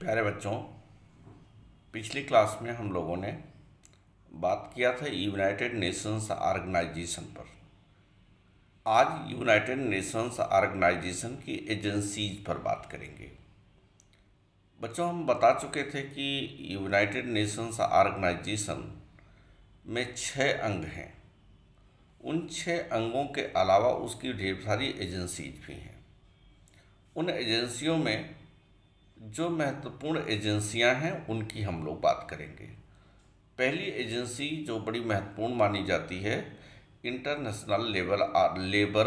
प्यारे बच्चों, पिछली क्लास में हम लोगों ने बात किया था यूनाइटेड नेशंस ऑर्गेनाइजेशन पर। आज यूनाइटेड नेशंस ऑर्गेनाइजेशन की एजेंसीज पर बात करेंगे। बच्चों, हम बता चुके थे कि यूनाइटेड नेशंस ऑर्गेनाइजेशन में 6 अंग हैं। उन 6 अंगों के अलावा उसकी ढेर सारी एजेंसीज भी हैं। उन एजेंसियों में जो महत्वपूर्ण एजेंसियां हैं उनकी हम लोग बात करेंगे। पहली एजेंसी जो बड़ी महत्वपूर्ण मानी जाती है, इंटरनेशनल लेबर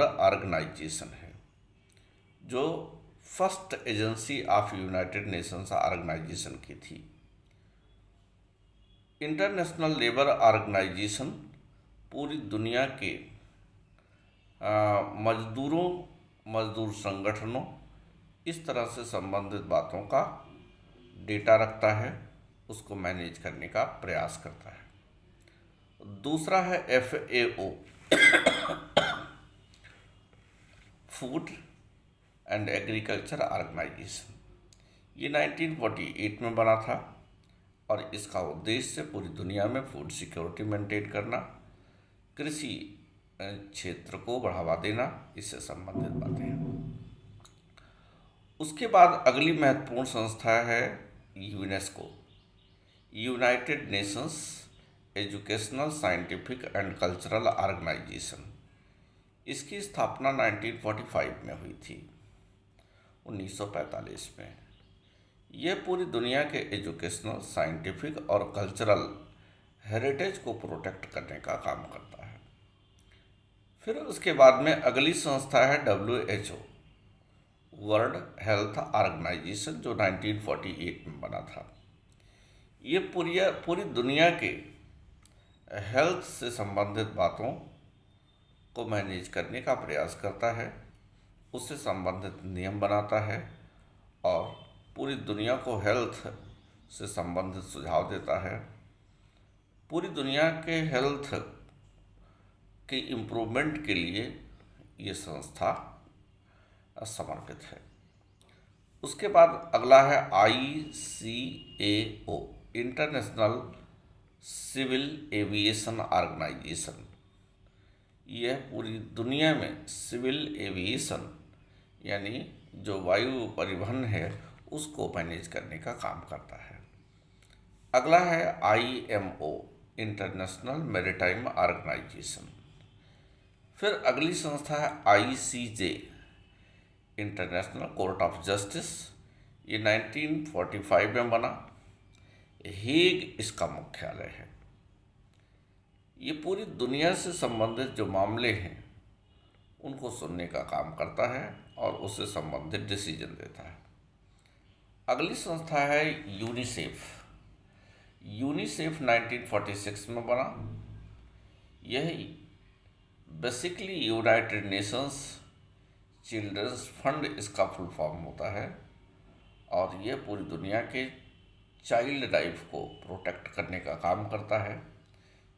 ऑर्गेनाइजेशन है, जो first agency of United Nations organisation की थी। इंटरनेशनल लेबर ऑर्गेनाइजेशन पूरी दुनिया के मजदूर संगठनों इस तरह से संबंधित बातों का डेटा रखता है, उसको मैनेज करने का प्रयास करता है। दूसरा है FAO, food and agriculture organisation. ये 1948 में बना था और इसका उद्देश्य पूरी दुनिया में फूड सिक्योरिटी मेंटेन करना, कृषि क्षेत्र को बढ़ावा देना, इससे संबंधित बातें हैं। उसके बाद अगली महत्वपूर्ण संस्था है UNESCO, United Nations educational, scientific and cultural organisation. इसकी स्थापना 1945 में हुई थी, 1945 में। यह पूरी दुनिया के एजुकेशनल, साइंटिफिक और कल्चरल हेरिटेज को प्रोटेक्ट करने का काम करता है। फिर उसके बाद में अगली संस्था है WHO, वर्ल्ड हेल्थ ऑर्गेनाइजेशन, जो 1948 में बना था। ये पूरी दुनिया के हेल्थ से संबंधित बातों को मैनेज करने का प्रयास करता है, उससे संबंधित नियम बनाता है और पूरी दुनिया को हेल्थ से संबंधित सुझाव देता है। पूरी दुनिया के हेल्थ के इम्प्रूवमेंट के लिए ये संस्था समर्पित है। उसके बाद अगला है ICAO, international civil aviation organisation. यह पूरी दुनिया में सिविल एविएशन यानी जो वायु परिवहन है उसको मैनेज करने का काम करता है। अगला है IMO, इंटरनेशनल मैरीटाइम ऑर्गेनाइजेशन। फिर अगली संस्था है ICJ, international court of justice. ये 1945 में बना, हेग इसका मुख्यालय है। ये पूरी दुनिया से संबंधित जो मामले हैं उनको सुनने का काम करता है और उससे संबंधित डिसीजन देता है। अगली संस्था है यूनिसेफ। यूनिसेफ 1946 में बना। यह basically United Nations children's fund इसका फुल फॉर्म होता है और यह पूरी दुनिया के चाइल्ड लाइफ को प्रोटेक्ट करने का काम करता है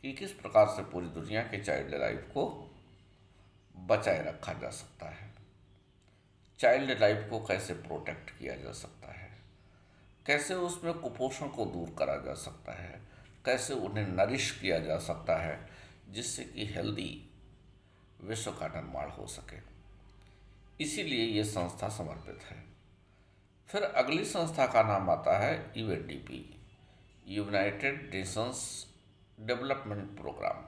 कि किस प्रकार से पूरी दुनिया के चाइल्ड लाइफ को बचाए रखा जा सकता है, चाइल्ड लाइफ को कैसे प्रोटेक्ट किया जा सकता है, कैसे उसमें कुपोषण को दूर करा जा सकता है, कैसे उन्हें नरिश किया जा सकता है जिससे कि हेल्दी विश्व का निर्माण हो सके। इसीलिए ये संस्था समर्पित है। फिर अगली संस्था का नाम आता है UNDP, United Nations Development Programme.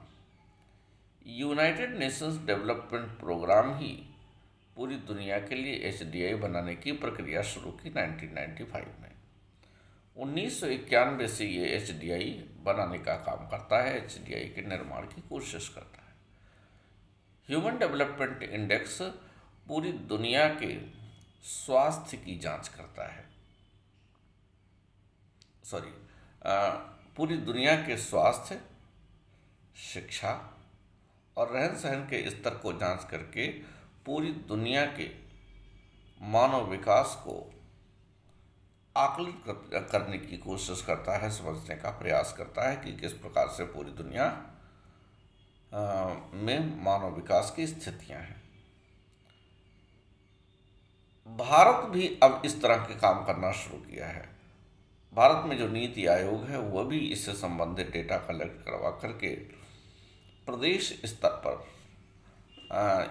United Nations Development Programme ही पूरी दुनिया के लिए HDI बनाने की प्रक्रिया शुरू की 1995 में। 1991 से ये HDI बनाने का काम करता है, HDI के निर्माण की कोशिश करता है। ह्यूमन डेवलपमेंट इंडेक्स पूरी दुनिया के स्वास्थ्य की जांच करता है, पूरी दुनिया के स्वास्थ्य, शिक्षा और रहन सहन के स्तर को जांच करके पूरी दुनिया के मानव विकास को आकलित करने की कोशिश करता है, समझने का प्रयास करता है कि किस प्रकार से पूरी दुनिया में मानव विकास की स्थितियां हैं। भारत भी अब इस तरह के काम करना शुरू किया है। भारत में जो नीति आयोग है वह भी इससे संबंधित डेटा कलेक्ट करवा करके प्रदेश स्तर पर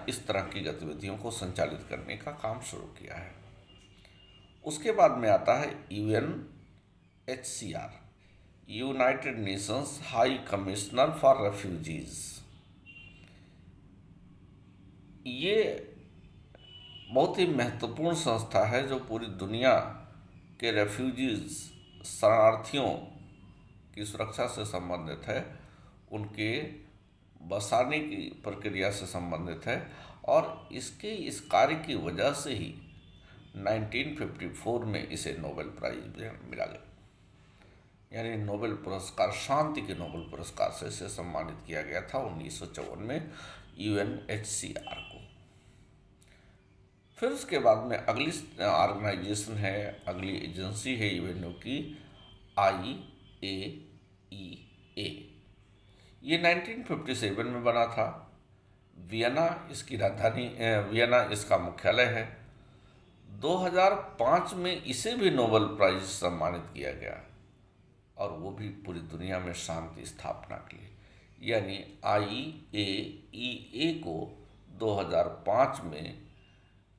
इस तरह की गतिविधियों को संचालित करने का काम शुरू किया है। उसके बाद में आता है UNHCR, United Nations high commissioner for refugees. ये बहुत ही महत्वपूर्ण संस्था है जो पूरी दुनिया के रेफ्यूजीज शरणार्थियों की सुरक्षा से संबंधित है, उनके बसाने की प्रक्रिया से संबंधित है। और इसके इस कार्य की वजह से ही 1954 में इसे नोबेल प्राइज मिला गया, यानी नोबेल पुरस्कार, शांति के नोबेल पुरस्कार से इसे सम्मानित किया गया था 1954 में UNHCR को। फिर उसके बाद में अगली ऑर्गेनाइजेशन है, अगली एजेंसी है यूएनओ की IAEA। ये 1957 में बना था। वियना इसकी राजधानी, वियना इसका मुख्यालय है। 2005 में इसे भी नोबेल प्राइज सम्मानित किया गया, और वो भी पूरी दुनिया में शांति स्थापना के लिए। यानी IAEA को 2005 में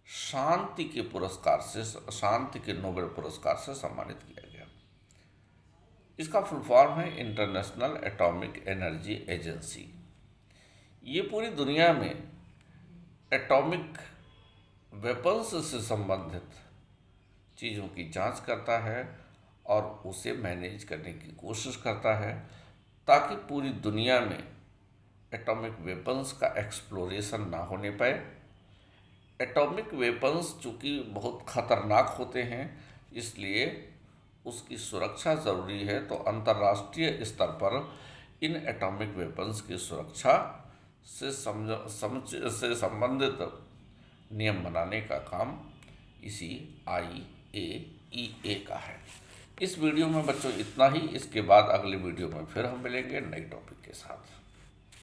शांति के पुरस्कार से, शांति के नोबेल पुरस्कार से सम्मानित किया गया। इसका फुल फॉर्म है इंटरनेशनल एटॉमिक एनर्जी एजेंसी। ये पूरी दुनिया में एटॉमिक वेपन्स से संबंधित चीज़ों की जांच करता है और उसे मैनेज करने की कोशिश करता है, ताकि पूरी दुनिया में एटॉमिक वेपन्स का एक्सप्लोरेशन ना होने पाए। एटॉमिक वेपन्स चूँकि बहुत खतरनाक होते हैं, इसलिए उसकी सुरक्षा ज़रूरी है। तो अंतर्राष्ट्रीय स्तर पर इन एटॉमिक वेपन्स की सुरक्षा से संबंधित नियम बनाने का काम इसी IAEA का है। इस वीडियो में बच्चों इतना ही। इसके बाद अगले वीडियो में फिर हम मिलेंगे नई टॉपिक के साथ।